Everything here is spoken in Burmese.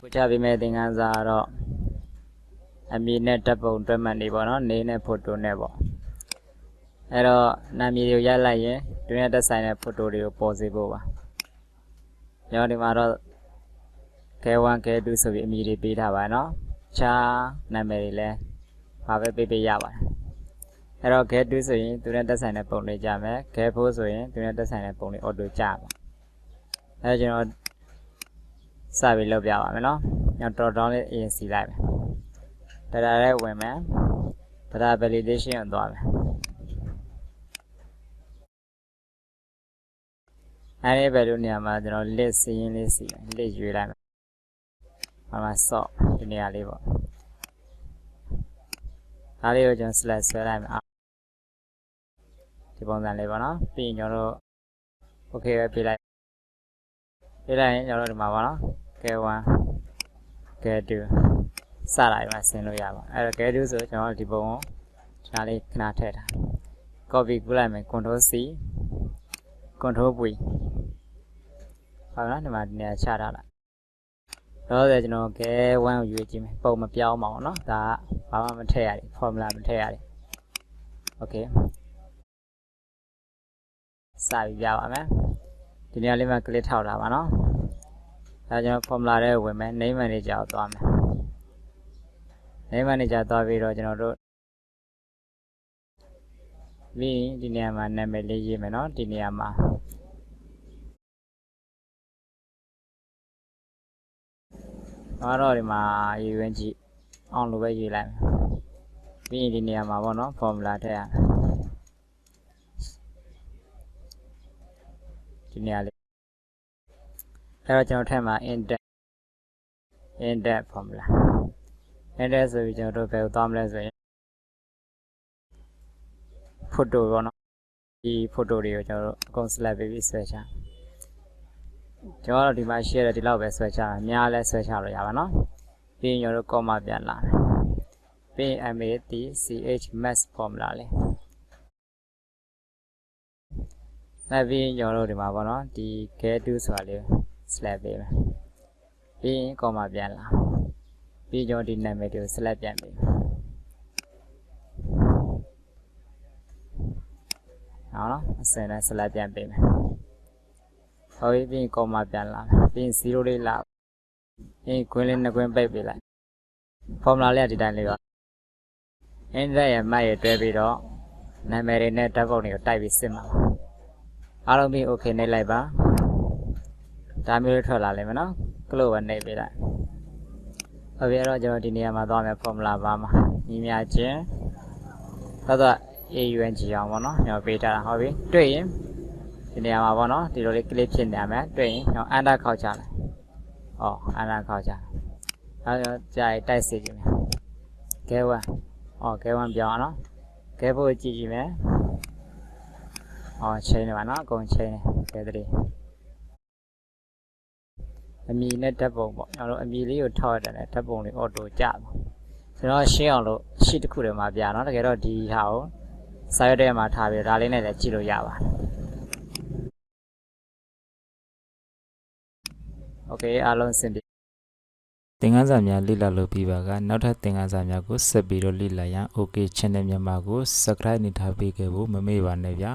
Kucha bime dengan zaro amine tapung teman di bono nene foto nebo. Ero nami dia jala ye dunia ada sana foto dia possible ba. Jadi maro kewan kedu sebi miri bida ba no cha nami le apa pepe ya ba. Ero kedu sebi dunia ada sana pun le jame kepo sebi dunia ada sana pun le odo jam. Ero jadi sabi lo biar ba no yang total le yang silai. Tadare women, tada validation on the any value near my list seeing this, list you like. I saw in the liver. I live just less when I'm up. Tipon than liver, being your okay, be like. It ain't your mamma, get one, get two. Sarai masin lo yaba. Ero kedu soကျွန်တော်ဒီပုံကျွန်တော်လေးခဏထည့်တာ copy ကူးလိုက်မယ် control C control V ဟုတ်လားဒီမှာဒီနေရာချထားလိုက်တော့ကျွန်တော်ကဲ1ကိုရွေးကြည့်မယ်ပုံမပြောင်းပါဘူးเนาะဒါကဘာမှမထည့်ရဘူး formula မထည့်ရဘူး okay စပြီးပြပါမယ်ဒီနေရာလေးမှာ click ထောက်တာပါเนาะဒါကျွန်တော် formula ထဲဝင်မယ် name manager ကိုသွားမယ်name manager သွားပြီးတော့ကျွန်တော်တို့ဒီနေရာမှာနာမည်လေးရေးမယ်เนาะဒီနေရာမှာတော့ဒီမှာရေးဝင်ကြည့်အောင်လို့ပဲရေးလိုက်မယ်ပြီးရင်ဒီနေရာမှာပေါ့เนาะ formula ထည့်ရဒီနေရာလေးအဲ့တော့ကျွန်တော်ထည့်မှာ index formula index ဆိုပြီးကျွန်တော်တို့ဘယ်ကိုသွားမလဲဆိုရင် photo ပေါ့နော်ဒီ photo တွေကိုကျွန်တော်တို့အကုန် select ပြီးဆွဲချကျွန်တော်တို့ဒီမှာ share တယ်ဒီလောက်ပဲဆွဲချတာအများလဲဆွဲချလို့ရပါနော်ပြီးရင်ကျွန်တော်တို့ comma ပြန်လာပြီးရင် math math formula လေးနောက်ပြီးရင်ကျွန်တော်တို့ဒီမှာပေါ့နော်ဒီ get to ဆိုတာလေး select ပေးမယ်ပြီးရင် comma ပြန်လာပြီးကျွန်တော်ဒီနာမည်တွေကို select ပြန်ပေးနော်အစနဲ့ select ပြန်ပေးမယ်ဟုတ်ပြီပြီးရင် comma ပြန်လာပြီးရင်0လေးလာပြီးရင် green လေးနှစ်ကွင်းပိတ်ပေးလိုက် formula လေးကဒီတိုင်းလေးပါ index ရဲ့ map ရဲ့တွဲပြီးတော့နာမည်တွေနဲ့ဓာတ်ပုံတွေကိုတိုက်ပြီးစစ်မှာအားလုံးပြီး okay နှိပ်လိုက်ပါဒါမျိုးထွက်လာလိမ့်မယ်နော် close ပဲနှိပ်ပေးလိုက်ဟုတ်ပြီအဲ့တော့ကျွန်တော်ဒီနေရာမှာသွားမယ် formula ဘာမှာညီမြချင်းတော့ AUNG အောင်ပေါ့နော်ကျွန်တော်ပေးထားတာဟုတ်ပြီတွေ့ရင်ဒီနေရာမှာပေါ့နော်ဒီလိုလေး click ဖြစ်နေရမယ်တွေ့ရင်ကျွန်တော် enter ခောက်ချလိုက်enter ခောက်ချအဲ့တော့ကြာတိုက်စစ်ကြည့်မယ် K1 K1 ပြောင်းအောင်နော် K4 ကြည့်ကြည့်မယ်ချိန်နေပါနော်အကုန်ချိန်နေ K3 အမီနဲ့ဓာတ်ပုံပေါ့ကျွန်တော်တို့အမီလေးကိုထောက်ရတယ်ဓာတ်ပုံလေး auto ကျပါကျွန်တော်ရှင်းအောင်လို့ရှစ်တစ်ခုတည်းမှာပြနော်တကယ်တော့ဒီဟာကိုစာရွက်ထဲမှာထားပြီးဒါလေးနဲ့လည်းကြည့်လို့ရပါတယ်โอเคအားလုံးစင်ပြီသင်ခန်းစာများလေ့လာလို့ပြီးပါကနောက်ထပ်သင်ခန်းစာများကိုဆက်ပြီးတော့လေ့လာရန် OK Channel မြန်မာကို Subscribe နေထားပေးခဲ့ဖို့မမေ့ပါနဲ့ဗျာ